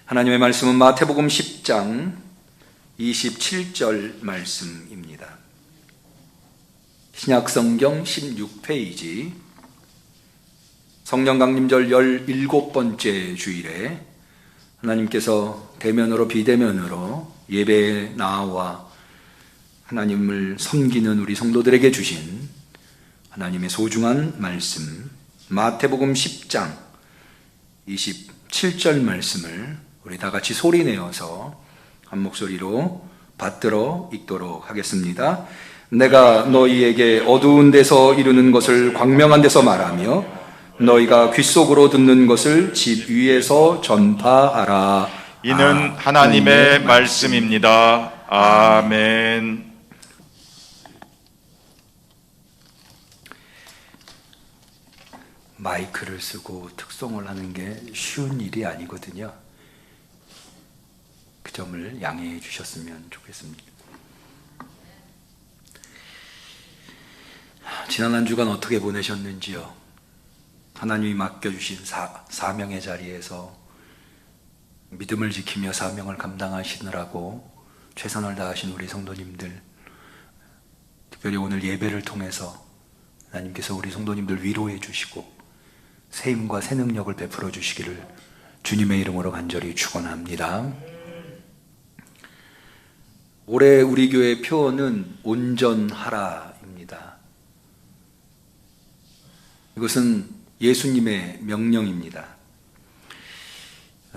하나님의 말씀은 마태복음 10장 27절 말씀입니다. 신약성경 16페이지 성령 강림절 17번째 주일에 하나님께서 대면으로 비대면으로 예배에 나와 하나님을 섬기는 우리 성도들에게 주신 하나님의 소중한 말씀, 마태복음 10장 27절 말씀을 우리 다 같이 소리내어서 한 목소리로 받들어 읽도록 하겠습니다. 내가 너희에게 어두운 데서 이루는 것을 광명한 데서 말하며 너희가 귓속으로 듣는 것을 집 위에서 전파하라. 이는 하나님의 말씀입니다. 아멘. 마이크를 쓰고 특송을 하는 게 쉬운 일이 아니거든요. 그 점을 양해해 주셨으면 좋겠습니다. 지난 한 주간 어떻게 보내셨는지요? 하나님이 맡겨주신 사명의 자리에서 믿음을 지키며 사명을 감당하시느라고 최선을 다하신 우리 성도님들, 특별히 오늘 예배를 통해서 하나님께서 우리 성도님들 위로해 주시고 새 힘과 새 능력을 베풀어 주시기를 주님의 이름으로 간절히 축원합니다. 올해 우리 교회 표어는 온전하라입니다. 이것은 예수님의 명령입니다.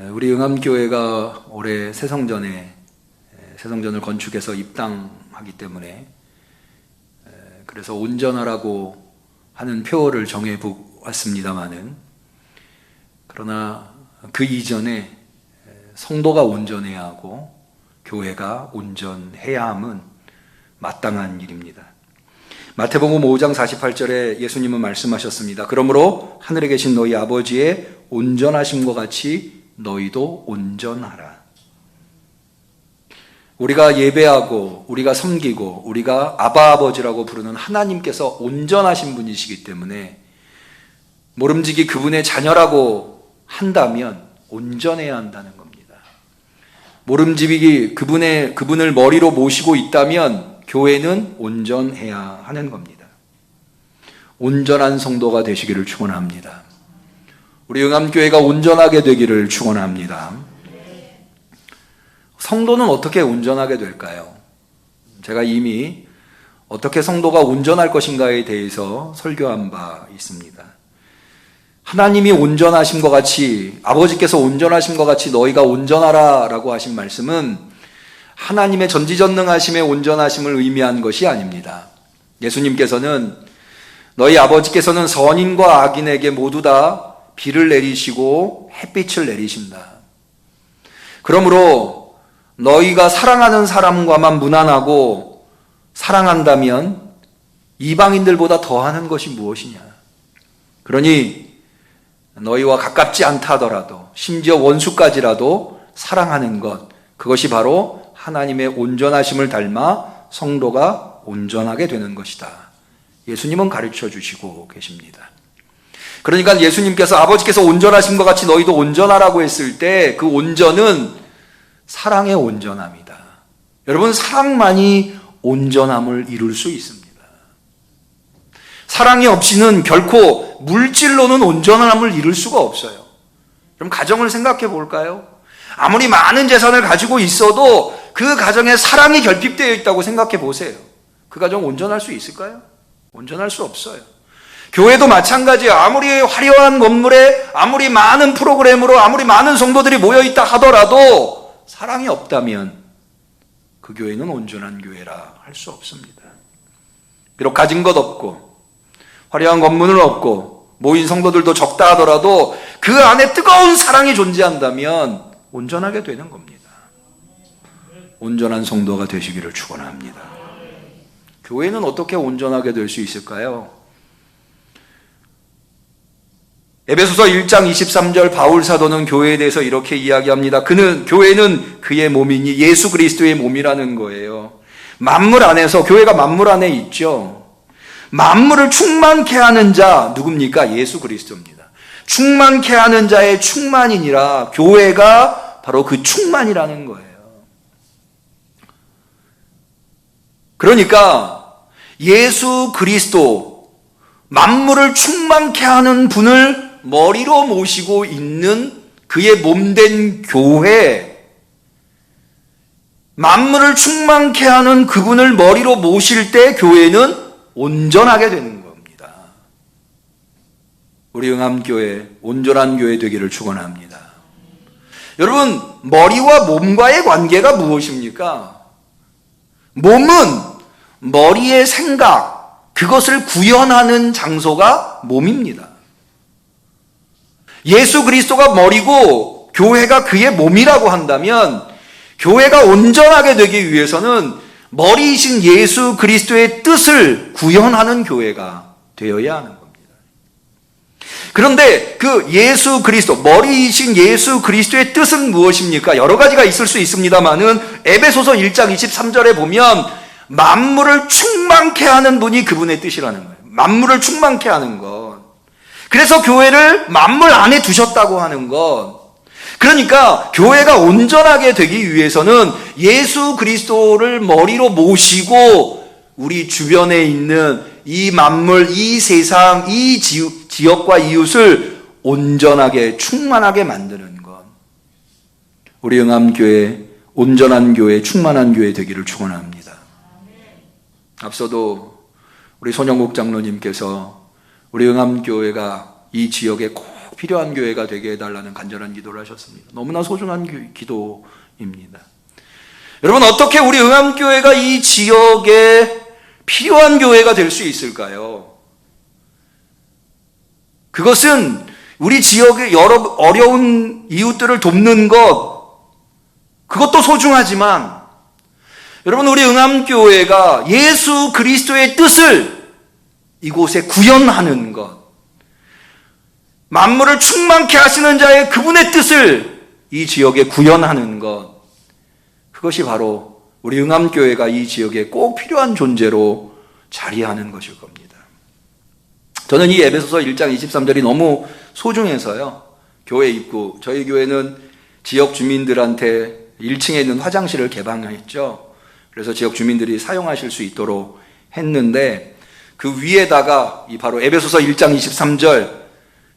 우리 응암교회가 올해 새성전을 건축해서 입당하기 때문에 그래서 온전하라고 하는 표어를 정해보았습니다마는, 그러나 그 이전에 성도가 온전해야 하고 교회가 온전해야 함은 마땅한 일입니다. 마태복음 5장 48절에 예수님은 말씀하셨습니다. 그러므로 하늘에 계신 너희 아버지의 온전하심과 같이 너희도 온전하라. 우리가 예배하고 우리가 섬기고 우리가 아바 아버지라고 부르는 하나님께서 온전하신 분이시기 때문에 모름지기 그분의 자녀라고 한다면 온전해야 한다는 겁니다. 모름지기 그분을 머리로 모시고 있다면 교회는 온전해야 하는 겁니다. 온전한 성도가 되시기를 축원합니다. 우리 응암교회가 온전하게 되기를 축원합니다. 성도는 어떻게 온전하게 될까요? 제가 이미 어떻게 성도가 온전할 것인가에 대해서 설교한 바 있습니다. 하나님이 온전하심과 같이, 아버지께서 온전하심과 같이 너희가 온전하라 라고 하신 말씀은 하나님의 전지전능하심의 온전하심을 의미한 것이 아닙니다. 예수님께서는 너희 아버지께서는 선인과 악인에게 모두 다 비를 내리시고 햇빛을 내리신다. 그러므로 너희가 사랑하는 사람과만 무난하고 사랑한다면 이방인들보다 더하는 것이 무엇이냐. 그러니 너희와 가깝지 않다 하더라도 심지어 원수까지라도 사랑하는 것, 그것이 바로 하나님의 온전하심을 닮아 성도가 온전하게 되는 것이다. 예수님은 가르쳐 주시고 계십니다. 그러니까 예수님께서 아버지께서 온전하신 것 같이 너희도 온전하라고 했을 때 그 온전은 사랑의 온전함이다. 여러분, 사랑만이 온전함을 이룰 수 있습니다. 사랑이 없이는 결코 물질로는 온전함을 이룰 수가 없어요. 그럼 가정을 생각해 볼까요? 아무리 많은 재산을 가지고 있어도 그 가정에 사랑이 결핍되어 있다고 생각해 보세요. 그 가정 온전할 수 있을까요? 온전할 수 없어요. 교회도 마찬가지예요. 아무리 화려한 건물에 아무리 많은 프로그램으로 아무리 많은 성도들이 모여있다 하더라도 사랑이 없다면 그 교회는 온전한 교회라 할 수 없습니다. 비록 가진 것 없고 화려한 건물은 없고 모인 성도들도 적다 하더라도 그 안에 뜨거운 사랑이 존재한다면 온전하게 되는 겁니다. 온전한 성도가 되시기를 축원합니다. 교회는 어떻게 온전하게 될 수 있을까요? 에베소서 1장 23절 바울 사도는 교회에 대해서 이렇게 이야기합니다. 교회는 그의 몸이니 예수 그리스도의 몸이라는 거예요. 만물 안에서, 교회가 만물 안에 있죠. 만물을 충만케 하는 자 누굽니까? 예수 그리스도입니다. 충만케 하는 자의 충만이니라. 교회가 바로 그 충만이라는 거예요. 그러니까 예수 그리스도, 만물을 충만케 하는 분을 머리로 모시고 있는 그의 몸된 교회, 만물을 충만케 하는 그분을 머리로 모실 때 교회는 온전하게 되는 겁니다. 우리 응암교회 온전한 교회 되기를 축원합니다. 여러분, 머리와 몸과의 관계가 무엇입니까? 몸은 머리의 생각, 그것을 구현하는 장소가 몸입니다. 예수 그리스도가 머리고 교회가 그의 몸이라고 한다면 교회가 온전하게 되기 위해서는 머리이신 예수 그리스도의 뜻을 구현하는 교회가 되어야 하는 겁니다. 그런데 그 예수 그리스도, 머리이신 예수 그리스도의 뜻은 무엇입니까? 여러 가지가 있을 수 있습니다만은 에베소서 1장 23절에 보면 만물을 충만케 하는 분이 그분의 뜻이라는 거예요. 만물을 충만케 하는 것. 그래서 교회를 만물 안에 두셨다고 하는 것. 그러니까 교회가 온전하게 되기 위해서는 예수 그리스도를 머리로 모시고 우리 주변에 있는 이 만물, 이 세상, 이 지역과 이웃을 온전하게 충만하게 만드는 것. 우리 응암교회 온전한 교회, 충만한 교회 되기를 축원합니다. 앞서도 우리 손영국 장로님께서 우리 응암교회가 이 지역에 꼭 필요한 교회가 되게 해달라는 간절한 기도를 하셨습니다. 너무나 소중한 기도입니다. 여러분, 어떻게 우리 응암교회가 이 지역에 필요한 교회가 될 수 있을까요? 그것은 우리 지역의 여러 어려운 이웃들을 돕는 것, 그것도 소중하지만 여러분, 우리 응암교회가 예수 그리스도의 뜻을 이곳에 구현하는 것, 만물을 충만케 하시는 자의 그분의 뜻을 이 지역에 구현하는 것, 그것이 바로 우리 응암교회가 이 지역에 꼭 필요한 존재로 자리하는 것일 겁니다. 저는 이 에베소서 1장 23절이 너무 소중해서요, 교회 입구, 저희 교회는 지역 주민들한테 1층에 있는 화장실을 개방했죠. 그래서 지역 주민들이 사용하실 수 있도록 했는데 그 위에다가 이 바로 에베소서 1장 23절,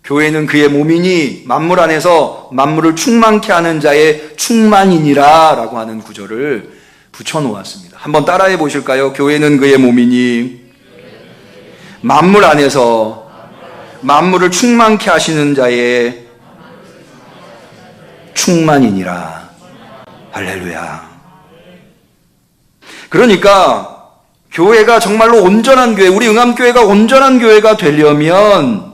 교회는 그의 몸이니 만물 안에서 만물을 충만케 하는 자의 충만이니라 라고 하는 구절을 붙여놓았습니다. 한번 따라해 보실까요? 교회는 그의 몸이니 만물 안에서 만물을 충만케 하시는 자의 충만이니라. 할렐루야. 그러니까 교회가 정말로 온전한 교회, 우리 응암교회가 온전한 교회가 되려면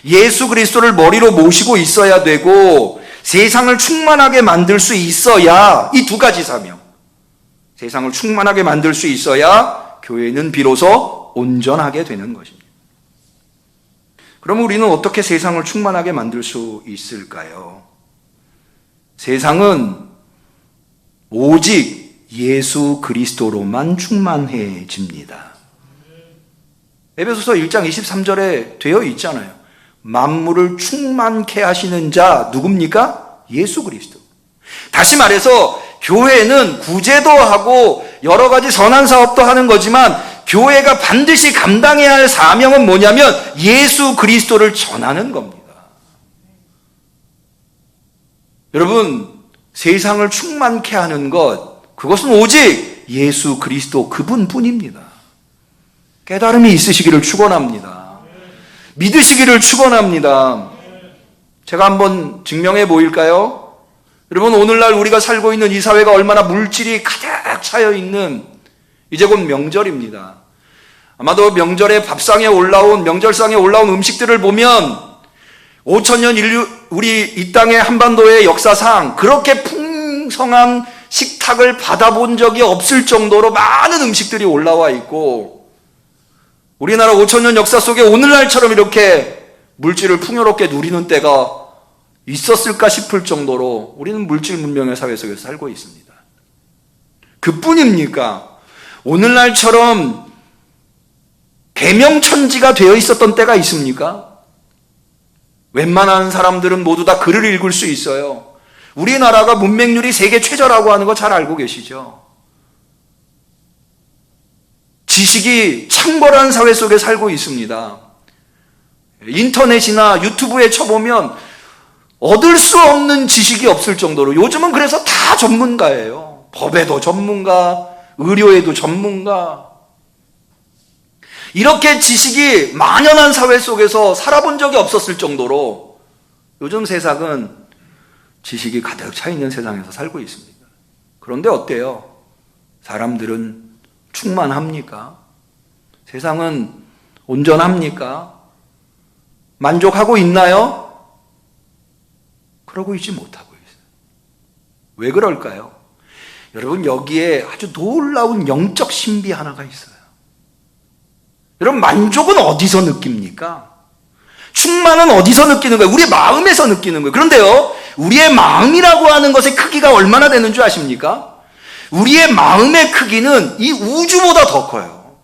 예수 그리스도를 머리로 모시고 있어야 되고 세상을 충만하게 만들 수 있어야, 이 두 가지 사명, 세상을 충만하게 만들 수 있어야 교회는 비로소 온전하게 되는 것입니다. 그럼 우리는 어떻게 세상을 충만하게 만들 수 있을까요? 세상은 오직 예수 그리스도로만 충만해집니다. 에베소서 1장 23절에 되어 있잖아요. 만물을 충만케 하시는 자 누굽니까? 예수 그리스도. 다시 말해서 교회는 구제도 하고 여러 가지 선한 사업도 하는 거지만 교회가 반드시 감당해야 할 사명은 뭐냐면 예수 그리스도를 전하는 겁니다. 여러분, 세상을 충만케 하는 것, 그것은 오직 예수 그리스도 그분뿐입니다. 깨달음이 있으시기를 축원합니다. 믿으시기를 축원합니다. 제가 한번 증명해 보일까요? 여러분, 오늘날 우리가 살고 있는 이 사회가 얼마나 물질이 가득 차여 있는, 이제 곧 명절입니다. 아마도 명절에 밥상에 올라온, 명절상에 올라온 음식들을 보면 5,000년 인류, 우리 이 땅의 한반도의 역사상 그렇게 풍성한 식탁을 받아본 적이 없을 정도로 많은 음식들이 올라와 있고, 우리나라 5,000년 역사 속에 오늘날처럼 이렇게 물질을 풍요롭게 누리는 때가 있었을까 싶을 정도로 우리는 물질 문명의 사회 속에서 살고 있습니다. 그뿐입니까? 오늘날처럼 대명천지가 되어 있었던 때가 있습니까? 웬만한 사람들은 모두 다 글을 읽을 수 있어요. 우리나라가 문맹률이 세계 최저라고 하는 거 잘 알고 계시죠? 지식이 창궐한 사회 속에 살고 있습니다. 인터넷이나 유튜브에 쳐보면 얻을 수 없는 지식이 없을 정도로 요즘은 그래서 다 전문가예요. 법에도 전문가, 의료에도 전문가. 이렇게 지식이 만연한 사회 속에서 살아본 적이 없었을 정도로 요즘 세상은 지식이 가득 차 있는 세상에서 살고 있습니다. 그런데 어때요? 사람들은 충만합니까? 세상은 온전합니까? 만족하고 있나요? 그러고 있지 못하고 있어요. 왜 그럴까요? 여러분, 여기에 아주 놀라운 영적 신비 하나가 있어요. 여러분, 만족은 어디서 느낍니까? 충만은 어디서 느끼는 거예요? 우리의 마음에서 느끼는 거예요. 그런데요, 우리의 마음이라고 하는 것의 크기가 얼마나 되는 줄 아십니까? 우리의 마음의 크기는 이 우주보다 더 커요.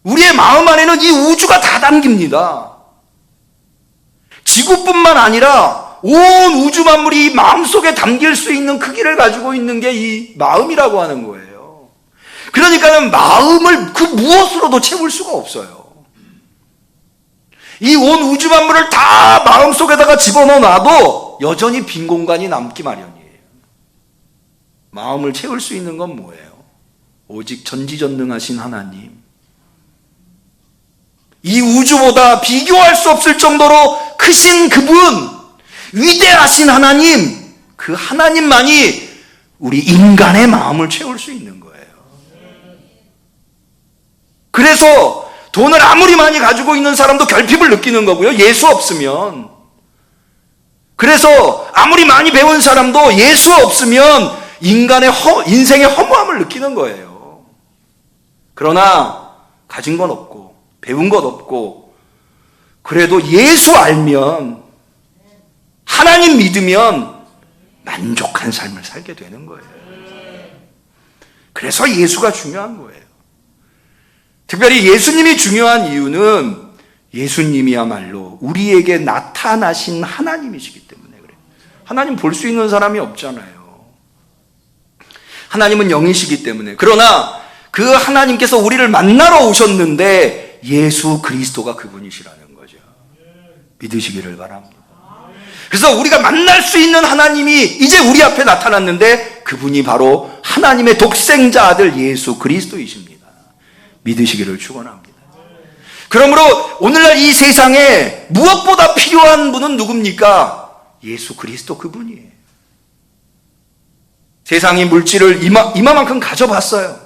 우리의 마음 안에는 이 우주가 다 담깁니다. 지구뿐만 아니라 온 우주 만물이 이 마음속에 담길 수 있는 크기를 가지고 있는 게 이 마음이라고 하는 거예요. 그러니까는 마음을 그 무엇으로도 채울 수가 없어요. 이 온 우주 만물을 다 마음속에다가 집어넣어 놔도 여전히 빈 공간이 남기 마련이에요. 마음을 채울 수 있는 건 뭐예요? 오직 전지전능하신 하나님. 이 우주보다 비교할 수 없을 정도로 크신 그분, 위대하신 하나님, 그 하나님만이 우리 인간의 마음을 채울 수 있는 거예요. 그래서 돈을 아무리 많이 가지고 있는 사람도 결핍을 느끼는 거고요. 예수 없으면. 그래서 아무리 많이 배운 사람도 예수 없으면 인생의 허무함을 느끼는 거예요. 그러나 가진 건 없고 배운 것 없고 그래도 예수 알면, 하나님 믿으면 만족한 삶을 살게 되는 거예요. 그래서 예수가 중요한 거예요. 특별히 예수님이 중요한 이유는 예수님이야말로 우리에게 나타나신 하나님이시기 때문에 그래요. 하나님 볼 수 있는 사람이 없잖아요. 하나님은 영이시기 때문에. 그러나 그 하나님께서 우리를 만나러 오셨는데 예수 그리스도가 그분이시라는 거죠. 믿으시기를 바랍니다. 그래서 우리가 만날 수 있는 하나님이 이제 우리 앞에 나타났는데 그분이 바로 하나님의 독생자 아들 예수 그리스도이십니다. 믿으시기를 축원합니다. 그러므로 오늘날 이 세상에 무엇보다 필요한 분은 누굽니까? 예수 그리스도 그분이에요. 세상이 물질을 이마만큼 가져봤어요.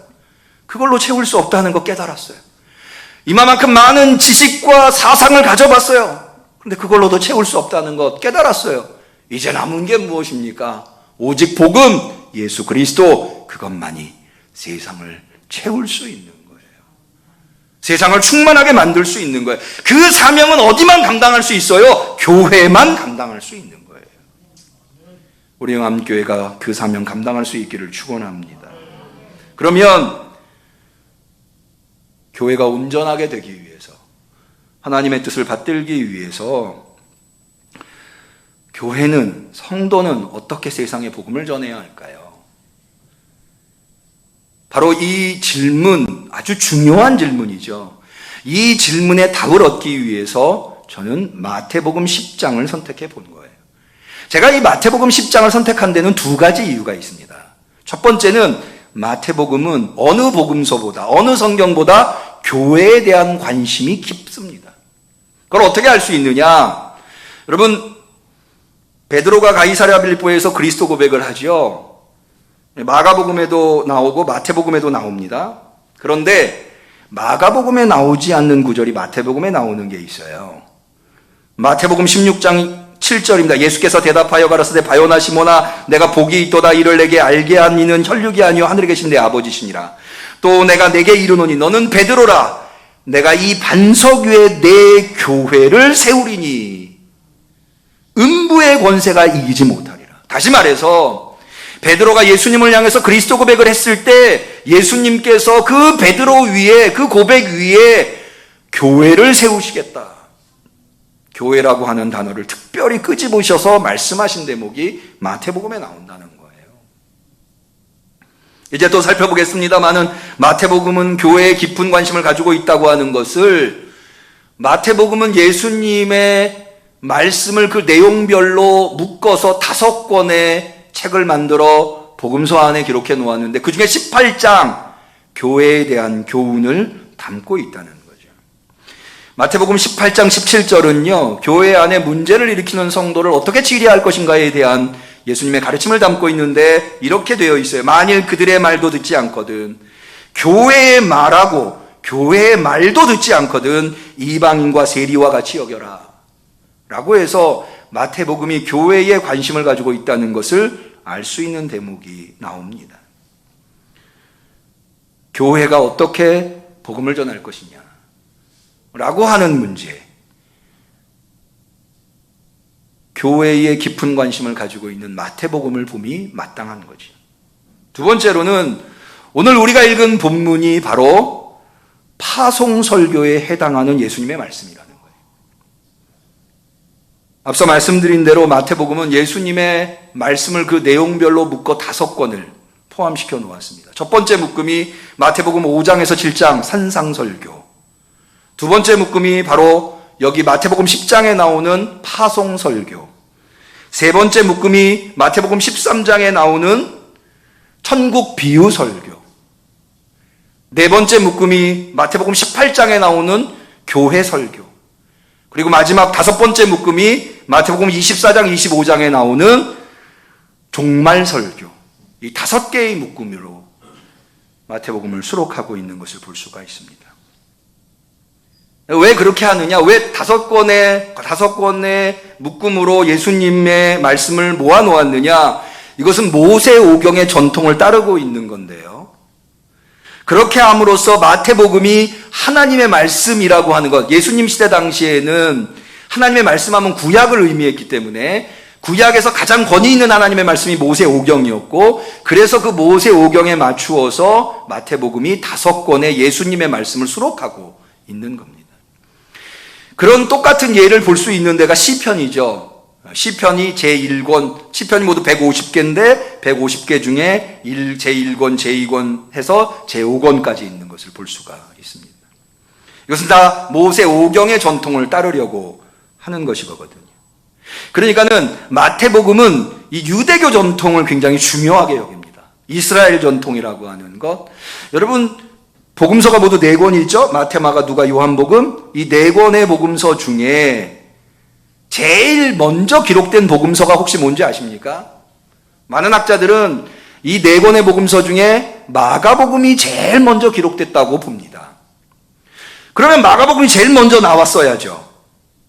그걸로 채울 수 없다는 거 깨달았어요. 이마만큼 많은 지식과 사상을 가져봤어요. 근데 그걸로도 채울 수 없다는 것 깨달았어요. 이제 남은 게 무엇입니까? 오직 복음, 예수 그리스도, 그것만이 세상을 채울 수 있는 거예요. 세상을 충만하게 만들 수 있는 거예요. 그 사명은 어디만 감당할 수 있어요? 교회만 감당할 수 있는 거예요. 우리 영암교회가 그 사명 감당할 수 있기를 축원합니다. 그러면 교회가 온전하게 되기 위해서, 하나님의 뜻을 받들기 위해서 교회는, 성도는 어떻게 세상에 복음을 전해야 할까요? 바로 이 질문, 아주 중요한 질문이죠. 이 질문에 답을 얻기 위해서 저는 마태복음 10장을 선택해 본 거예요. 제가 이 마태복음 10장을 선택한 데는 두 가지 이유가 있습니다. 첫 번째는 마태복음은 어느 복음서보다, 어느 성경보다 교회에 대한 관심이 깊습니다. 그걸 어떻게 알 수 있느냐? 여러분, 베드로가 가이사랴 빌립보에서 그리스도 고백을 하죠. 마가복음에도 나오고 마태복음에도 나옵니다. 그런데 마가복음에 나오지 않는 구절이 마태복음에 나오는 게 있어요. 마태복음 16장 7절입니다. 예수께서 대답하여 가라사대 바요나 시몬아 내가 복이 있도다. 이를 내게 알게 한 이는 혈육이 아니요 하늘에 계신 내 아버지시니라. 또 내가 내게 이르노니 너는 베드로라. 내가 이 반석 위에 내 교회를 세우리니 음부의 권세가 이기지 못하리라. 다시 말해서 베드로가 예수님을 향해서 그리스도 고백을 했을 때 예수님께서 그 베드로 위에, 그 고백 위에 교회를 세우시겠다. 교회라고 하는 단어를 특별히 끄집으셔서 말씀하신 대목이 마태복음에 나온다는 거예요. 이제 또 살펴보겠습니다만은 마태복음은 교회에 깊은 관심을 가지고 있다고 하는 것을 마태복음은 예수님의 말씀을 그 내용별로 묶어서 5권의 책을 만들어 복음서 안에 기록해 놓았는데 그 중에 18장 교회에 대한 교훈을 담고 있다는 거죠. 마태복음 18장 17절은요, 교회 안에 문제를 일으키는 성도를 어떻게 치료할 것인가에 대한 예수님의 가르침을 담고 있는데 이렇게 되어 있어요. 만일 그들의 말도 듣지 않거든, 교회의 말하고 교회의 말도 듣지 않거든 이방인과 세리와 같이 여겨라 라고 해서 마태복음이 교회에 관심을 가지고 있다는 것을 알 수 있는 대목이 나옵니다. 교회가 어떻게 복음을 전할 것이냐 라고 하는 문제, 교회에 깊은 관심을 가지고 있는 마태복음을 봄이 마땅한 거죠. 두 번째로는 오늘 우리가 읽은 본문이 바로 파송설교에 해당하는 예수님의 말씀이라는 거예요. 앞서 말씀드린 대로 마태복음은 예수님의 말씀을 그 내용별로 묶어 5권을 포함시켜 놓았습니다. 첫 번째 묶음이 마태복음 5장에서 7장 산상설교, 두 번째 묶음이 바로 여기 마태복음 10장에 나오는 파송설교, 세 번째 묶음이 마태복음 13장에 나오는 천국 비유설교, 네 번째 묶음이 마태복음 18장에 나오는 교회설교, 그리고 마지막 5번째 묶음이 마태복음 24장, 25장에 나오는 종말설교. 이 5개의 묶음으로 마태복음을 수록하고 있는 것을 볼 수가 있습니다. 왜 그렇게 하느냐? 왜 5권의 묶음으로 예수님의 말씀을 모아 놓았느냐? 이것은 모세오경의 전통을 따르고 있는 건데요. 그렇게 함으로써 마태복음이 하나님의 말씀이라고 하는 것, 예수님 시대 당시에는 하나님의 말씀하면 구약을 의미했기 때문에 구약에서 가장 권위 있는 하나님의 말씀이 모세오경이었고, 그래서 그 모세오경에 맞추어서 마태복음이 5권의 예수님의 말씀을 수록하고 있는 겁니다. 그런 똑같은 예를 볼 수 있는 데가 시편이죠. 시편이 제1권, 시편이 모두 150개인데 150개 중에 제1권, 제2권 해서 제5권까지 있는 것을 볼 수가 있습니다. 이것은 다 모세오경의 전통을 따르려고 하는 것이거든요. 그러니까는 마태복음은 이 유대교 전통을 굉장히 중요하게 여깁니다. 이스라엘 전통이라고 하는 것. 여러분, 복음서가 모두 4권이죠. 마태, 마가, 누가, 요한복음. 이 4권의 복음서 중에 제일 먼저 기록된 복음서가 혹시 뭔지 아십니까? 많은 학자들은 이 4권의 복음서 중에 마가복음이 제일 먼저 기록됐다고 봅니다. 그러면 마가복음이 제일 먼저 나왔어야죠.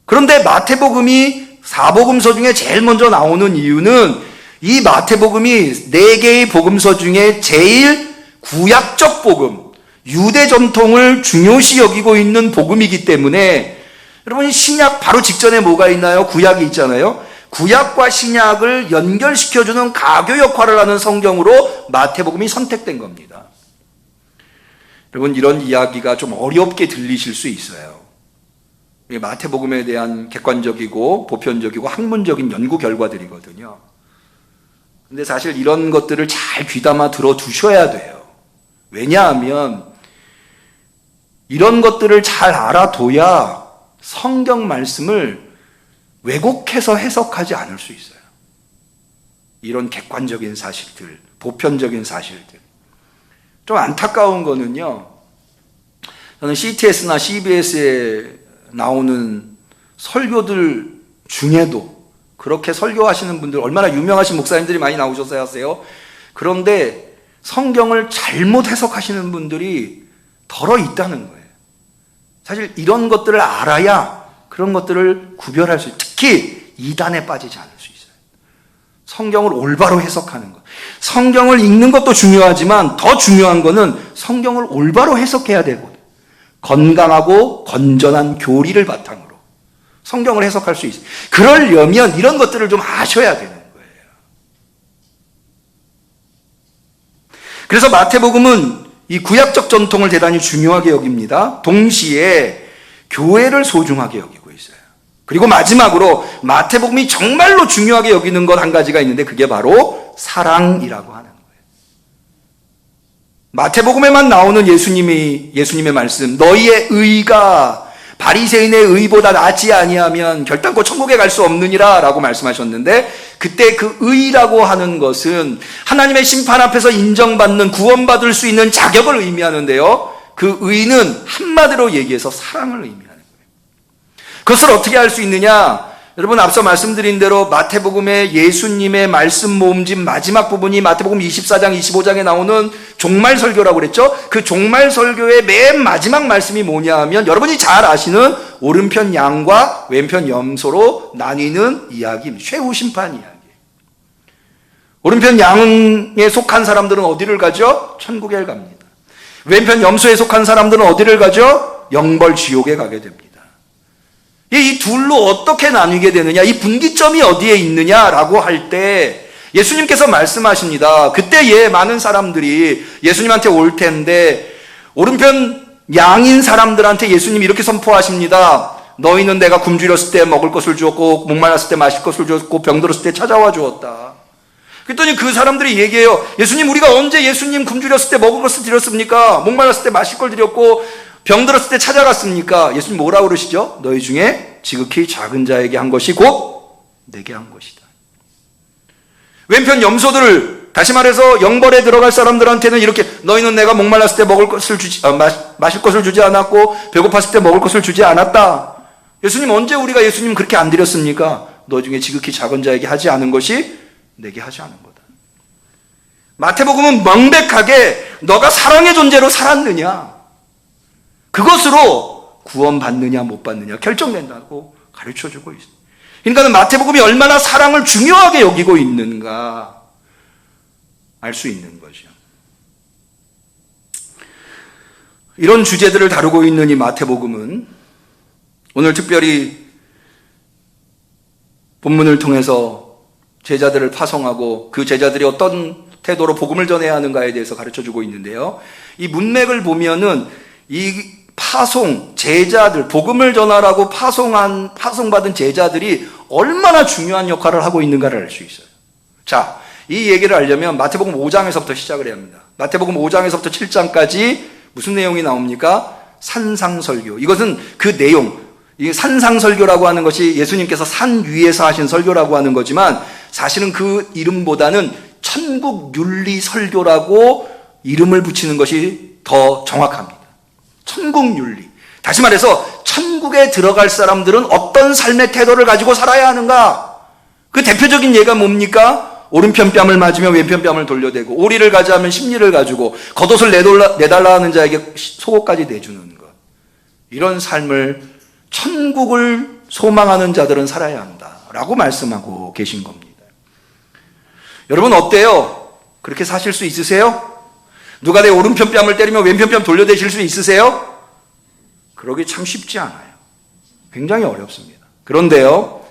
그런데 마태복음이 4복음서 중에 제일 먼저 나오는 이유는 이 마태복음이 4개의 복음서 중에 제일 구약적 복음, 유대 전통을 중요시 여기고 있는 복음이기 때문에, 여러분, 신약 바로 직전에 뭐가 있나요? 구약이 있잖아요. 구약과 신약을 연결시켜주는 가교 역할을 하는 성경으로 마태복음이 선택된 겁니다. 여러분, 이런 이야기가 좀 어렵게 들리실 수 있어요. 마태복음에 대한 객관적이고 보편적이고 학문적인 연구 결과들이거든요. 근데 사실 이런 것들을 잘 귀담아 들어두셔야 돼요. 왜냐하면 이런 것들을 잘 알아둬야 성경 말씀을 왜곡해서 해석하지 않을 수 있어요. 이런 객관적인 사실들, 보편적인 사실들. 좀 안타까운 거는요, 저는 CTS나 CBS에 나오는 설교들 중에도 그렇게 설교하시는 분들, 얼마나 유명하신 목사님들이 많이 나오셔서 하세요. 그런데 성경을 잘못 해석하시는 분들이 덜어 있다는 거예요. 사실 이런 것들을 알아야 그런 것들을 구별할 수 있어요. 특히 이단에 빠지지 않을 수 있어요. 성경을 올바로 해석하는 것. 성경을 읽는 것도 중요하지만 더 중요한 거는 성경을 올바로 해석해야 되고, 건강하고 건전한 교리를 바탕으로 성경을 해석할 수 있어요. 그러려면 이런 것들을 좀 아셔야 되는 거예요. 그래서 마태복음은 이 구약적 전통을 대단히 중요하게 여깁니다. 동시에 교회를 소중하게 여기고 있어요. 그리고 마지막으로 마태복음이 정말로 중요하게 여기는 것 한 가지가 있는데 그게 바로 사랑이라고 하는 거예요. 마태복음에만 나오는 예수님의 말씀, 너희의 의가 바리새인의 의보다 낫지 아니하면 결단코 천국에 갈 수 없느니라 라고 말씀하셨는데, 그때 그 의라고 하는 것은 하나님의 심판 앞에서 인정받는, 구원받을 수 있는 자격을 의미하는데요, 그 의는 한마디로 얘기해서 사랑을 의미하는 거예요. 그것을 어떻게 할 수 있느냐? 여러분, 앞서 말씀드린 대로 마태복음의 예수님의 말씀 모음집 마지막 부분이 마태복음 24장, 25장에 나오는 종말설교라고 그랬죠? 그 종말설교의 맨 마지막 말씀이 뭐냐 하면, 여러분이 잘 아시는 오른편 양과 왼편 염소로 나뉘는 이야기입니다. 최후 심판 이야기. 오른편 양에 속한 사람들은 어디를 가죠? 천국에 갑니다. 왼편 염소에 속한 사람들은 어디를 가죠? 영벌 지옥에 가게 됩니다. 이 둘로 어떻게 나뉘게 되느냐, 이 분기점이 어디에 있느냐라고 할 때 예수님께서 말씀하십니다. 그때 많은 사람들이 예수님한테 올 텐데, 오른편 양인 사람들한테 예수님이 이렇게 선포하십니다. 너희는 내가 굶주렸을 때 먹을 것을 주었고, 목말랐을 때 마실 것을 주었고, 병들었을 때 찾아와 주었다. 그랬더니 그 사람들이 얘기해요. 예수님, 우리가 언제 예수님 굶주렸을 때 먹을 것을 드렸습니까? 목말랐을 때 마실 걸 드렸고, 병들었을 때 찾아갔습니까? 예수님 뭐라고 그러시죠? 너희 중에 지극히 작은 자에게 한 것이 곧 내게 한 것이다. 왼편 염소들을, 다시 말해서 영벌에 들어갈 사람들한테는 이렇게, 너희는 내가 목말랐을 때 먹을 것을 마실 것을 주지 않았고, 배고팠을 때 먹을 것을 주지 않았다. 예수님, 언제 우리가 예수님 그렇게 안 드렸습니까? 너 중에 지극히 작은 자에게 하지 않은 것이 내게 하지 않은 거다. 마태복음은 명백하게 너가 사랑의 존재로 살았느냐, 그것으로 구원받느냐 못 받느냐 결정된다고 가르쳐주고 있습니다. 그러니까 마태복음이 얼마나 사랑을 중요하게 여기고 있는가 알 수 있는 거죠. 이런 주제들을 다루고 있는 이 마태복음은 오늘 특별히 본문을 통해서 제자들을 파송하고 그 제자들이 어떤 태도로 복음을 전해야 하는가에 대해서 가르쳐주고 있는데요, 이 문맥을 보면은 이 파송, 제자들, 복음을 전하라고 파송받은 제자들이 얼마나 중요한 역할을 하고 있는가를 알 수 있어요. 자, 이 얘기를 알려면 마태복음 5장에서부터 시작을 해야 합니다. 마태복음 5장에서부터 7장까지 무슨 내용이 나옵니까? 산상설교. 이것은 그 내용, 이 산상설교라고 하는 것이 예수님께서 산 위에서 하신 설교라고 하는 거지만, 사실은 그 이름보다는 천국윤리설교라고 이름을 붙이는 것이 더 정확합니다. 천국윤리. 다시 말해서 천국에 들어갈 사람들은 어떤 삶의 태도를 가지고 살아야 하는가? 그 대표적인 예가 뭡니까? 오른편 뺨을 맞으면 왼편 뺨을 돌려대고, 오리를 가져하면 십리를 가지고, 겉옷을 내달라 하는 자에게 속옷까지 내주는 것. 이런 삶을, 천국을 소망하는 자들은 살아야 한다라고 말씀하고 계신 겁니다. 여러분 어때요? 그렇게 사실 수 있으세요? 누가 내 오른편 뺨을 때리면 왼편 뺨 돌려대실 수 있으세요? 그러기 참 쉽지 않아요. 굉장히 어렵습니다. 그런데요,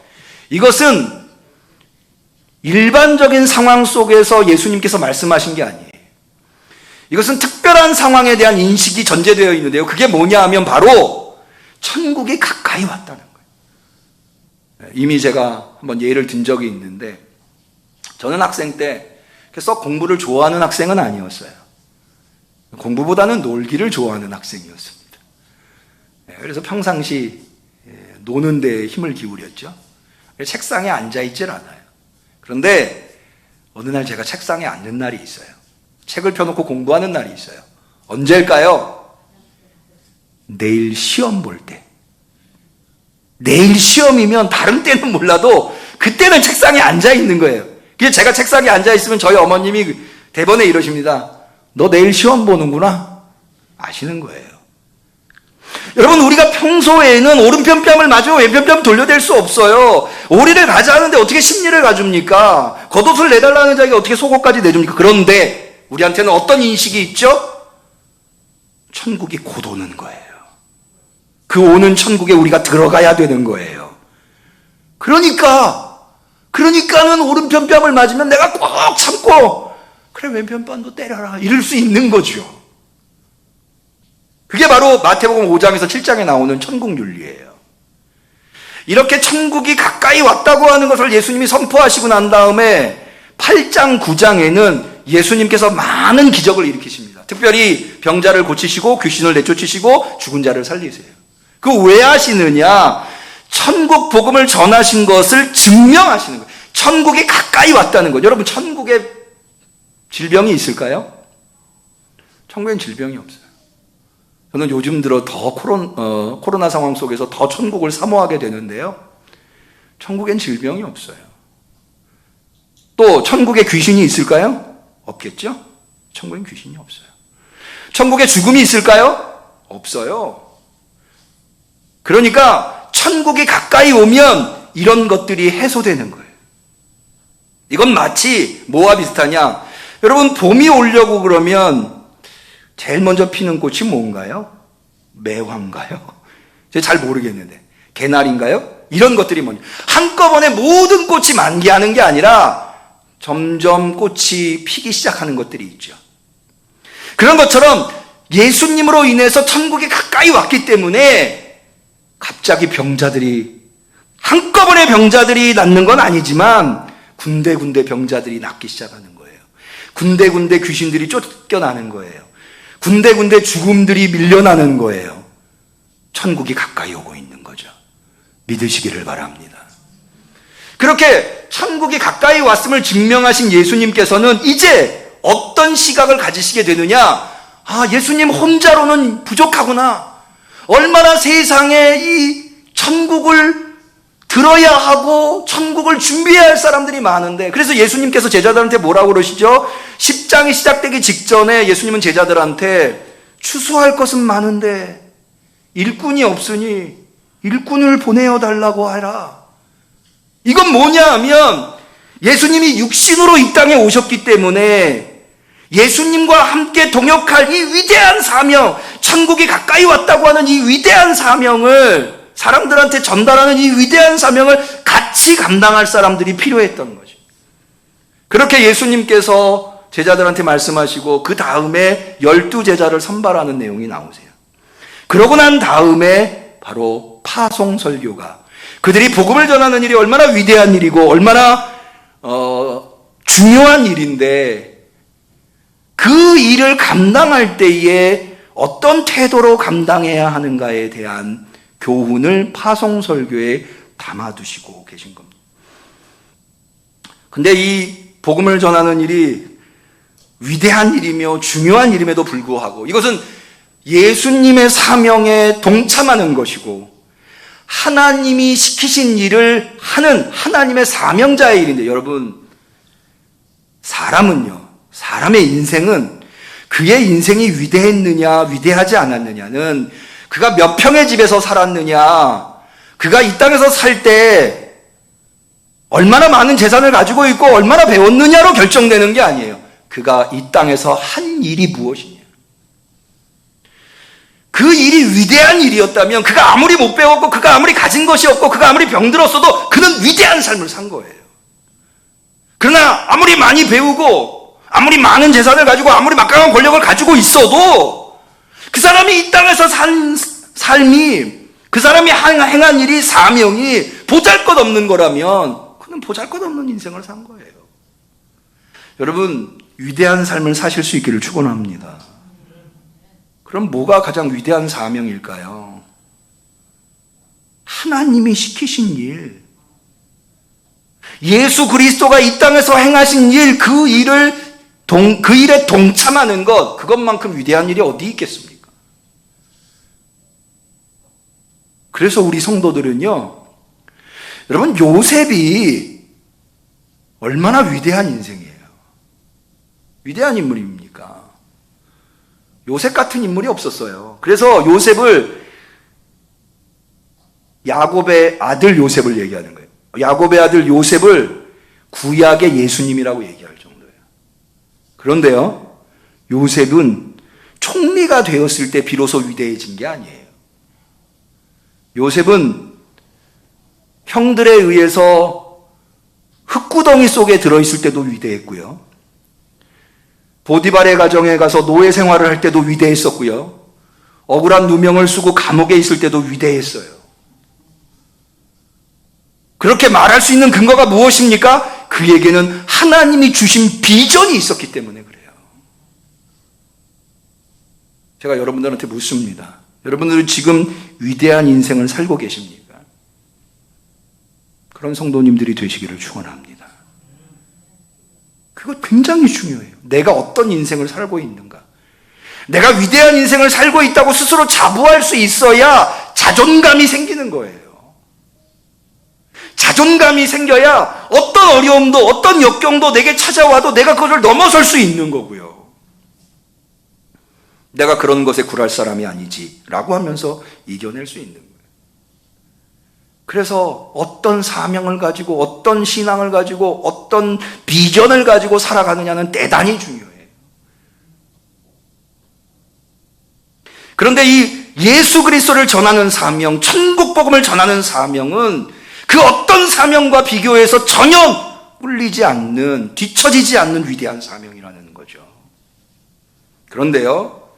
이것은 일반적인 상황 속에서 예수님께서 말씀하신 게 아니에요. 이것은 특별한 상황에 대한 인식이 전제되어 있는데요, 그게 뭐냐 하면 바로 천국이 가까이 왔다는 거예요. 이미 제가 한번 예를 든 적이 있는데, 저는 학생 때 썩 공부를 좋아하는 학생은 아니었어요. 공부보다는 놀기를 좋아하는 학생이었습니다. 그래서 평상시 노는 데에 힘을 기울였죠. 책상에 앉아있질 않아요. 그런데 어느 날 제가 책상에 앉는 날이 있어요. 책을 펴놓고 공부하는 날이 있어요. 언제일까요? 내일 시험 볼 때. 내일 시험이면 다른 때는 몰라도 그때는 책상에 앉아있는 거예요. 그래서 제가 책상에 앉아있으면 저희 어머님이 대번에 이러십니다. 너 내일 시험 보는구나? 아시는 거예요. 여러분, 우리가 평소에는 오른편 뺨을 맞으면 왼편 뺨 돌려댈 수 없어요. 오리를 가자 하는데 어떻게 십리를 가줍니까? 겉옷을 내달라는 자에게 어떻게 속옷까지 내줍니까? 그런데 우리한테는 어떤 인식이 있죠? 천국이 곧 오는 거예요. 그 오는 천국에 우리가 들어가야 되는 거예요. 그러니까는 오른편 뺨을 맞으면 내가 꼭 참고, 그래 왼편 뺨도 때려라, 이럴 수 있는 거죠. 그게 바로 마태복음 5장에서 7장에 나오는 천국윤리예요. 이렇게 천국이 가까이 왔다고 하는 것을 예수님이 선포하시고 난 다음에 8장, 9장에는 예수님께서 많은 기적을 일으키십니다. 특별히 병자를 고치시고 귀신을 내쫓으시고 죽은 자를 살리세요. 그 왜 하시느냐? 천국 복음을 전하신 것을 증명하시는 거예요. 천국이 가까이 왔다는 거죠. 여러분, 천국에 질병이 있을까요? 천국엔 질병이 없어요. 저는 요즘 들어 더 코로나 상황 속에서 더 천국을 사모하게 되는데요. 천국엔 질병이 없어요. 또 천국에 귀신이 있을까요? 없겠죠? 천국엔 귀신이 없어요. 천국에 죽음이 있을까요? 없어요. 그러니까 천국이 가까이 오면 이런 것들이 해소되는 거예요. 이건 마치 뭐와 비슷하냐? 여러분, 봄이 오려고 그러면 제일 먼저 피는 꽃이 뭔가요? 매화인가요? 제가 잘 모르겠는데. 개나리인가요? 이런 것들이 뭐냐? 한꺼번에 모든 꽃이 만개하는 게 아니라 점점 꽃이 피기 시작하는 것들이 있죠. 그런 것처럼 예수님으로 인해서 천국이 가까이 왔기 때문에 갑자기 한꺼번에 병자들이 낫는 건 아니지만 군데군데 병자들이 낫기 시작하는 거예요. 군데군데 귀신들이 쫓겨나는 거예요. 군데군데 죽음들이 밀려나는 거예요. 천국이 가까이 오고 있는 거죠. 믿으시기를 바랍니다. 그렇게 천국이 가까이 왔음을 증명하신 예수님께서는 이제 어떤 시각을 가지시게 되느냐? 아, 예수님 혼자로는 부족하구나. 얼마나 세상에 이 천국을 들어야 하고 천국을 준비해야 할 사람들이 많은데, 그래서 예수님께서 제자들한테 뭐라고 그러시죠? 10장이 시작되기 직전에 예수님은 제자들한테 추수할 것은 많은데 일꾼이 없으니 일꾼을 보내어 달라고 하라. 이건 뭐냐 하면 예수님이 육신으로 이 땅에 오셨기 때문에 예수님과 함께 동역할 이 위대한 사명, 천국이 가까이 왔다고 하는 이 위대한 사명을, 사람들한테 전달하는 이 위대한 사명을 같이 감당할 사람들이 필요했던 거죠. 그렇게 예수님께서 제자들한테 말씀하시고 그 다음에 12제자를 선발하는 내용이 나오세요. 그러고 난 다음에 바로 파송설교가, 그들이 복음을 전하는 일이 얼마나 위대한 일이고 얼마나 중요한 일인데 그 일을 감당할 때에 어떤 태도로 감당해야 하는가에 대한 교훈을 파송설교에 담아두시고 계신 겁니다. 근데 이 복음을 전하는 일이 위대한 일이며 중요한 일임에도 불구하고 이것은 예수님의 사명에 동참하는 것이고 하나님이 시키신 일을 하는 하나님의 사명자의 일인데, 여러분, 사람의 인생은 그의 인생이 위대했느냐 위대하지 않았느냐는 그가 몇 평의 집에서 살았느냐, 그가 이 땅에서 살 때 얼마나 많은 재산을 가지고 있고 얼마나 배웠느냐로 결정되는 게 아니에요. 그가 이 땅에서 한 일이 무엇이냐. 그 일이 위대한 일이었다면 그가 아무리 못 배웠고 그가 아무리 가진 것이 없고 그가 아무리 병들었어도 그는 위대한 삶을 산 거예요. 그러나 아무리 많이 배우고 아무리 많은 재산을 가지고 아무리 막강한 권력을 가지고 있어도 그 사람이 이 땅에서 산 삶이, 그 사람이 행한 일이, 사명이 보잘것없는 거라면 그는 보잘것없는 인생을 산 거예요. 여러분, 위대한 삶을 사실 수 있기를 축원합니다. 그럼 뭐가 가장 위대한 사명일까요? 하나님이 시키신 일, 예수 그리스도가 이 땅에서 행하신 일, 그 일에 동참하는 것, 그것만큼 위대한 일이 어디 있겠습니까? 그래서 우리 성도들은요, 여러분, 요셉이 얼마나 위대한 인생이에요. 위대한 인물입니까? 요셉 같은 인물이 없었어요. 그래서 요셉을, 야곱의 아들 요셉을 얘기하는 거예요. 야곱의 아들 요셉을 구약의 예수님이라고 얘기할 정도예요. 그런데요, 요셉은 총리가 되었을 때 비로소 위대해진 게 아니에요. 요셉은 형들에 의해서 흙구덩이 속에 들어있을 때도 위대했고요. 보디발의 가정에 가서 노예 생활을 할 때도 위대했었고요. 억울한 누명을 쓰고 감옥에 있을 때도 위대했어요. 그렇게 말할 수 있는 근거가 무엇입니까? 그에게는 하나님이 주신 비전이 있었기 때문에 그래요. 제가 여러분들한테 묻습니다. 여러분들은 지금 위대한 인생을 살고 계십니까? 그런 성도님들이 되시기를 축원합니다. 그거 굉장히 중요해요. 내가 어떤 인생을 살고 있는가? 내가 위대한 인생을 살고 있다고 스스로 자부할 수 있어야 자존감이 생기는 거예요. 자존감이 생겨야 어떤 어려움도 어떤 역경도 내게 찾아와도 내가 그것을 넘어설 수 있는 거고요. 내가 그런 것에 굴할 사람이 아니지 라고 하면서 이겨낼 수 있는 거예요. 그래서 어떤 사명을 가지고 어떤 신앙을 가지고 어떤 비전을 가지고 살아가느냐는 대단히 중요해요. 그런데 이 예수 그리스도를 전하는 사명, 천국 복음을 전하는 사명은 그 어떤 사명과 비교해서 전혀 꿀리지 않는, 뒤처지지 않는 위대한 사명이라는 거죠. 그런데요,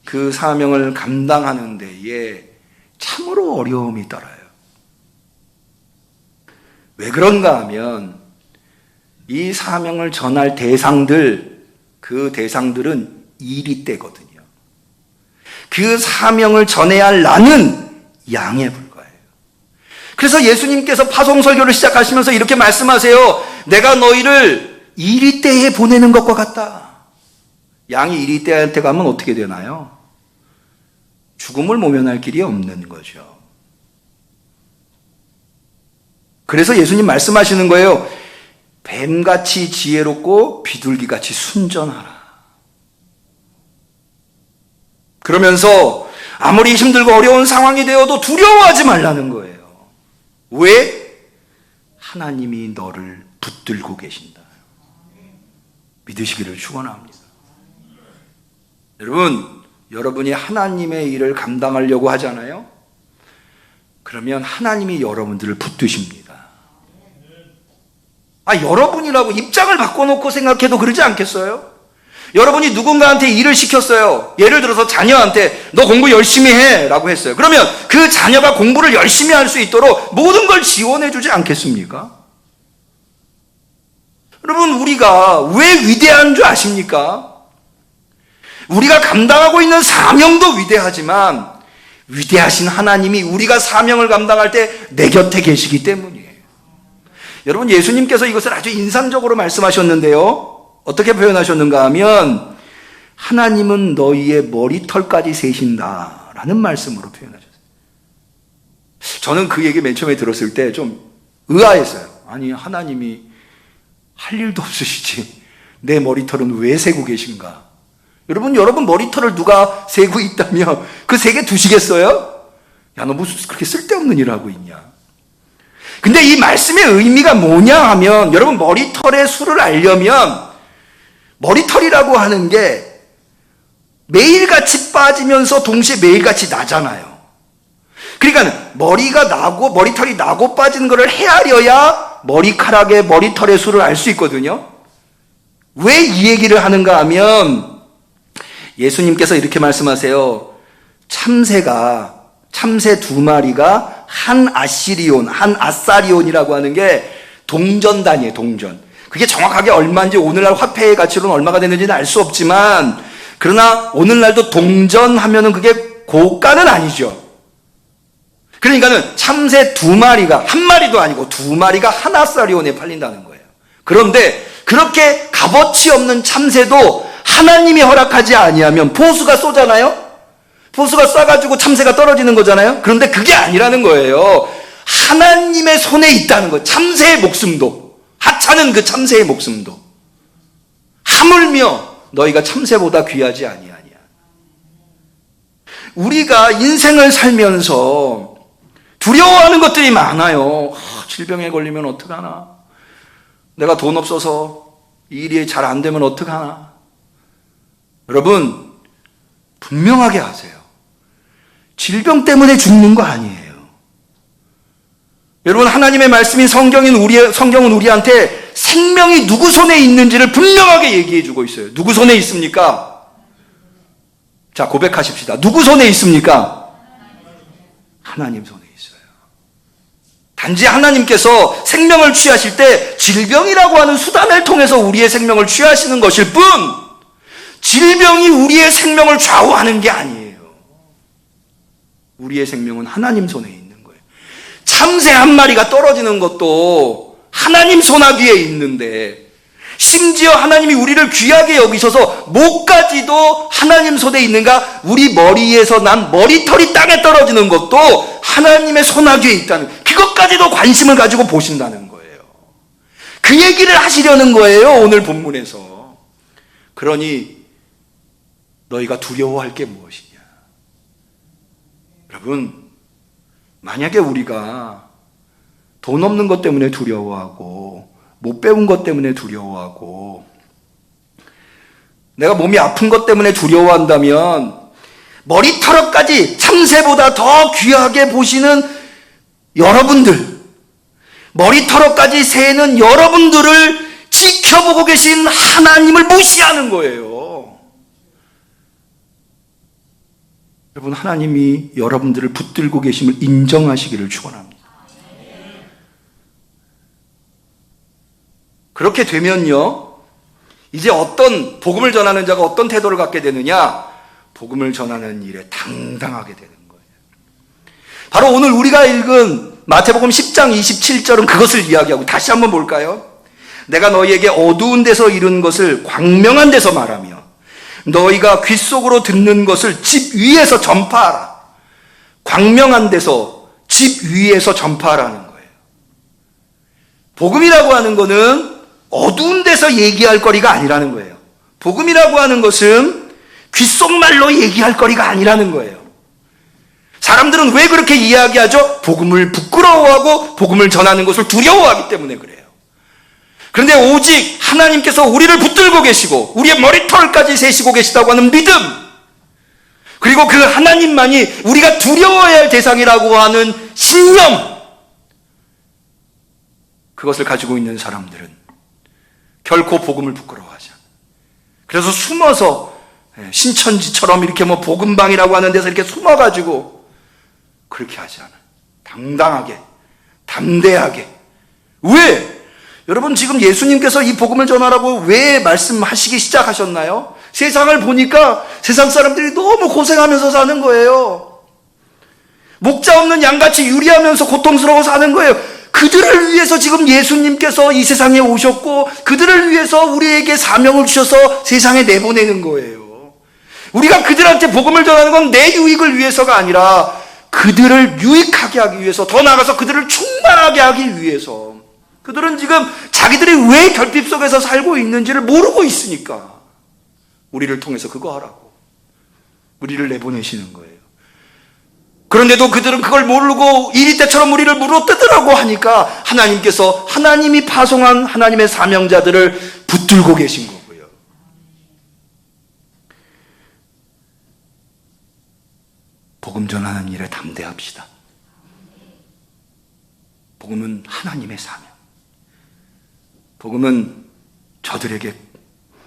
그 사명을 감당하는 데에 참으로 어려움이 따라요. 왜 그런가 하면 이 사명을 전할 대상들, 그 대상들은 이리떼거든요. 그 사명을 전해야 할 나는 양에 불과해요. 그래서 예수님께서 파송설교를 시작하시면서 이렇게 말씀하세요. 내가 너희를 이리떼에 보내는 것과 같다. 양이 이리떼한테 가면 어떻게 되나요? 죽음을 모면할 길이 없는 거죠. 그래서 예수님 말씀하시는 거예요. 뱀같이 지혜롭고 비둘기같이 순전하라. 그러면서 아무리 힘들고 어려운 상황이 되어도 두려워하지 말라는 거예요. 왜? 하나님이 너를 붙들고 계신다. 믿으시기를 축원합니다. 여러분이 하나님의 일을 감당하려고 하잖아요. 그러면 하나님이 여러분들을 붙드십니다. 여러분이라고 입장을 바꿔놓고 생각해도 그러지 않겠어요? 여러분이 누군가한테 일을 시켰어요. 예를 들어서 자녀한테 너 공부 열심히 해 라고 했어요. 그러면 그 자녀가 공부를 열심히 할 수 있도록 모든 걸 지원해 주지 않겠습니까? 여러분, 우리가 왜 위대한 줄 아십니까? 우리가 감당하고 있는 사명도 위대하지만 위대하신 하나님이 우리가 사명을 감당할 때 내 곁에 계시기 때문이에요. 여러분, 예수님께서 이것을 아주 인상적으로 말씀하셨는데요. 어떻게 표현하셨는가 하면 하나님은 너희의 머리털까지 세신다라는 말씀으로 표현하셨어요. 저는 그 얘기 맨 처음에 들었을 때 좀 의아했어요. 아니, 하나님이 할 일도 없으시지 내 머리털은 왜 세고 계신가? 여러분 머리털을 누가 세고 있다며 그 세게 두시겠어요? 야, 너 무슨 그렇게 쓸데없는 일을 하고 있냐? 근데 이 말씀의 의미가 뭐냐 하면, 여러분, 머리털의 수를 알려면 머리털이라고 하는 게 매일같이 빠지면서 동시에 매일같이 나잖아요. 그러니까 머리털이 나고 빠지는 것을 헤아려야 머리털의 수를 알 수 있거든요. 왜 이 얘기를 하는가 하면 예수님께서 이렇게 말씀하세요. 참새 2마리가 한 아사리온이라고 하는 게 동전단이에요, 동전. 그게 정확하게 얼마인지 오늘날 화폐의 가치로는 얼마가 되는지는 알 수 없지만, 그러나 오늘날도 동전하면은 그게 고가는 아니죠. 그러니까는 참새 2마리가, 한 마리도 아니고 2마리가 한 아사리온에 팔린다는 거예요. 그런데 그렇게 값어치 없는 참새도 하나님이 허락하지 아니하면 보수가 쏘잖아요? 보수가 쏴가지고 참새가 떨어지는 거잖아요? 그런데 그게 아니라는 거예요. 하나님의 손에 있다는 거예요. 참새의 목숨도. 하찮은 그 참새의 목숨도. 하물며 너희가 참새보다 귀하지 아니하냐. 우리가 인생을 살면서 두려워하는 것들이 많아요. 질병에 걸리면 어떡하나? 내가 돈 없어서 이 일이 잘 안 되면 어떡하나? 여러분, 분명하게 하세요. 질병 때문에 죽는 거 아니에요. 여러분, 하나님의 말씀인 성경은 우리한테 생명이 누구 손에 있는지를 분명하게 얘기해 주고 있어요. 누구 손에 있습니까? 자, 고백하십시다. 누구 손에 있습니까? 하나님 손에 있어요. 단지 하나님께서 생명을 취하실 때 질병이라고 하는 수단을 통해서 우리의 생명을 취하시는 것일 뿐, 질병이 우리의 생명을 좌우하는 게 아니에요. 우리의 생명은 하나님 손에 있는 거예요. 참새 한 마리가 떨어지는 것도 하나님 손아귀에 있는데, 심지어 하나님이 우리를 귀하게 여기셔서 목까지도 하나님 손에 있는가, 우리 머리에서 난 머리털이 땅에 떨어지는 것도 하나님의 손아귀에 있다는, 그것까지도 관심을 가지고 보신다는 거예요. 그 얘기를 하시려는 거예요, 오늘 본문에서. 그러니 너희가 두려워할 게 무엇이냐. 여러분, 만약에 우리가 돈 없는 것 때문에 두려워하고, 못 배운 것 때문에 두려워하고, 내가 몸이 아픈 것 때문에 두려워한다면, 머리털까지 참새보다 더 귀하게 보시는 여러분들, 머리털까지 세는 여러분들을 지켜보고 계신 하나님을 무시하는 거예요. 여러분, 하나님이 여러분들을 붙들고 계심을 인정하시기를 축원합니다. 그렇게 되면요, 이제 어떤 복음을 전하는 자가 어떤 태도를 갖게 되느냐? 복음을 전하는 일에 당당하게 되는 거예요. 바로 오늘 우리가 읽은 마태복음 10장 27절은 그것을 이야기하고, 다시 한번 볼까요? 내가 너희에게 어두운 데서 이룬 것을 광명한 데서 말하며 너희가 귓속으로 듣는 것을 집 위에서 전파하라. 광명한 데서, 집 위에서 전파하라는 거예요. 복음이라고 하는 것은 어두운 데서 얘기할 거리가 아니라는 거예요. 복음이라고 하는 것은 귓속말로 얘기할 거리가 아니라는 거예요. 사람들은 왜 그렇게 이야기하죠? 복음을 부끄러워하고 복음을 전하는 것을 두려워하기 때문에 그래요. 그런데 오직 하나님께서 우리를 붙들고 계시고 우리의 머리털까지 세시고 계시다고 하는 믿음, 그리고 그 하나님만이 우리가 두려워해야 할 대상이라고 하는 신념, 그것을 가지고 있는 사람들은 결코 복음을 부끄러워하지 않아요. 그래서 숨어서 신천지처럼 이렇게 뭐 복음방이라고 하는 데서 이렇게 숨어가지고 그렇게 하지 않아요. 당당하게, 담대하게. 왜? 여러분, 지금 예수님께서 이 복음을 전하라고 왜 말씀하시기 시작하셨나요? 세상을 보니까 세상 사람들이 너무 고생하면서 사는 거예요. 목자 없는 양같이 유리하면서 고통스러워 사는 거예요. 그들을 위해서 지금 예수님께서 이 세상에 오셨고, 그들을 위해서 우리에게 사명을 주셔서 세상에 내보내는 거예요. 우리가 그들한테 복음을 전하는 건 내 유익을 위해서가 아니라 그들을 유익하게 하기 위해서, 더 나아가서 그들을 충만하게 하기 위해서. 그들은 지금 자기들이 왜 결핍 속에서 살고 있는지를 모르고 있으니까 우리를 통해서 그거 하라고 우리를 내보내시는 거예요. 그런데도 그들은 그걸 모르고 이리 때처럼 우리를 물어뜯으라고 하니까 하나님께서 하나님이 파송한 하나님의 사명자들을 붙들고 계신 거고요. 복음 전하는 일에 담대합시다. 복음은 하나님의 사명. 복음은 저들에게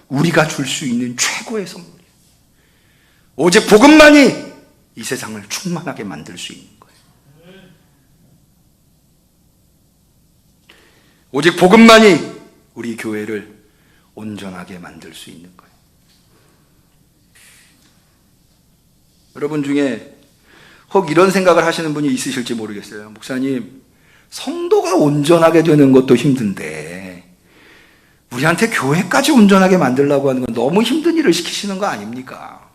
우리가 줄 수 있는 최고의 선물이에요. 오직 복음만이 이 세상을 충만하게 만들 수 있는 거예요. 오직 복음만이 우리 교회를 온전하게 만들 수 있는 거예요. 여러분 중에 혹 이런 생각을 하시는 분이 있으실지 모르겠어요. 목사님, 성도가 온전하게 되는 것도 힘든데 우리한테 교회까지 온전하게 만들려고 하는 건 너무 힘든 일을 시키시는 거 아닙니까?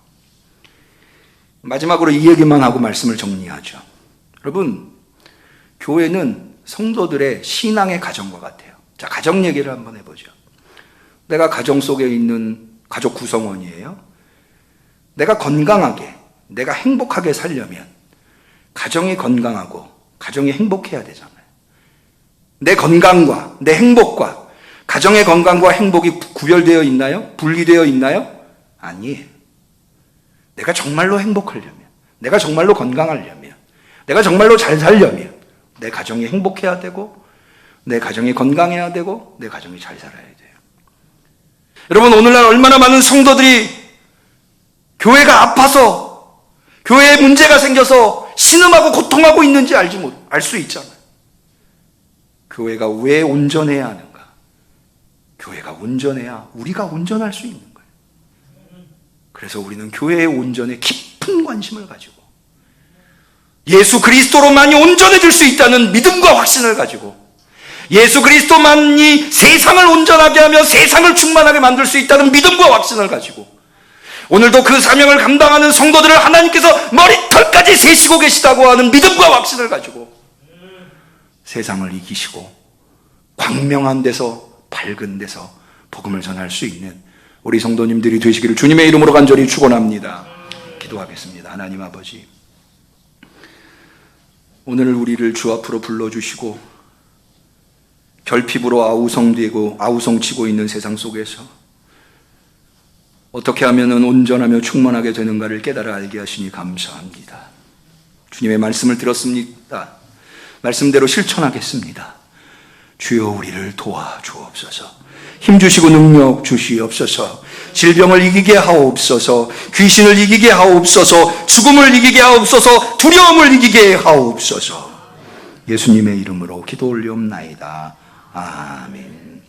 마지막으로 이 얘기만 하고 말씀을 정리하죠. 여러분, 교회는 성도들의 신앙의 가정과 같아요. 자, 가정 얘기를 한번 해보죠. 내가 가정 속에 있는 가족 구성원이에요. 내가 건강하게, 내가 행복하게 살려면 가정이 건강하고 가정이 행복해야 되잖아요. 내 건강과 내 행복과 가정의 건강과 행복이 구별되어 있나요? 분리되어 있나요? 아니에요. 내가 정말로 행복하려면, 내가 정말로 건강하려면, 내가 정말로 잘 살려면 내 가정이 행복해야 되고, 내 가정이 건강해야 되고, 내 가정이 잘 살아야 돼요. 여러분, 오늘날 얼마나 많은 성도들이 교회가 아파서, 교회에 문제가 생겨서 신음하고 고통하고 있는지 알 수 있잖아요. 교회가 왜 온전해야 하는가? 교회가 온전해야 우리가 온전할 수 있는 거예요. 그래서 우리는 교회의 온전에 깊은 관심을 가지고 예수 그리스도로만이 온전해질 수 있다는 믿음과 확신을 가지고 예수 그리스도만이 세상을 온전하게 하며 세상을 충만하게 만들 수 있다는 믿음과 확신을 가지고 오늘도 그 사명을 감당하는 성도들을 하나님께서 머리털까지 세시고 계시다고 하는 믿음과 확신을 가지고 세상을 이기시고 광명한 데서 밝은 데서 복음을 전할 수 있는 우리 성도님들이 되시기를 주님의 이름으로 간절히 축원합니다. 기도하겠습니다. 하나님 아버지, 오늘 우리를 주 앞으로 불러주시고 결핍으로 아우성되고 아우성치고 있는 세상 속에서 어떻게 하면 온전하며 충만하게 되는가를 깨달아 알게 하시니 감사합니다. 주님의 말씀을 들었습니다. 말씀대로 실천하겠습니다. 주여 우리를 도와주옵소서. 힘주시고 능력 주시옵소서. 질병을 이기게 하옵소서. 귀신을 이기게 하옵소서. 죽음을 이기게 하옵소서. 두려움을 이기게 하옵소서. 예수님의 이름으로 기도 올리옵나이다. 아멘.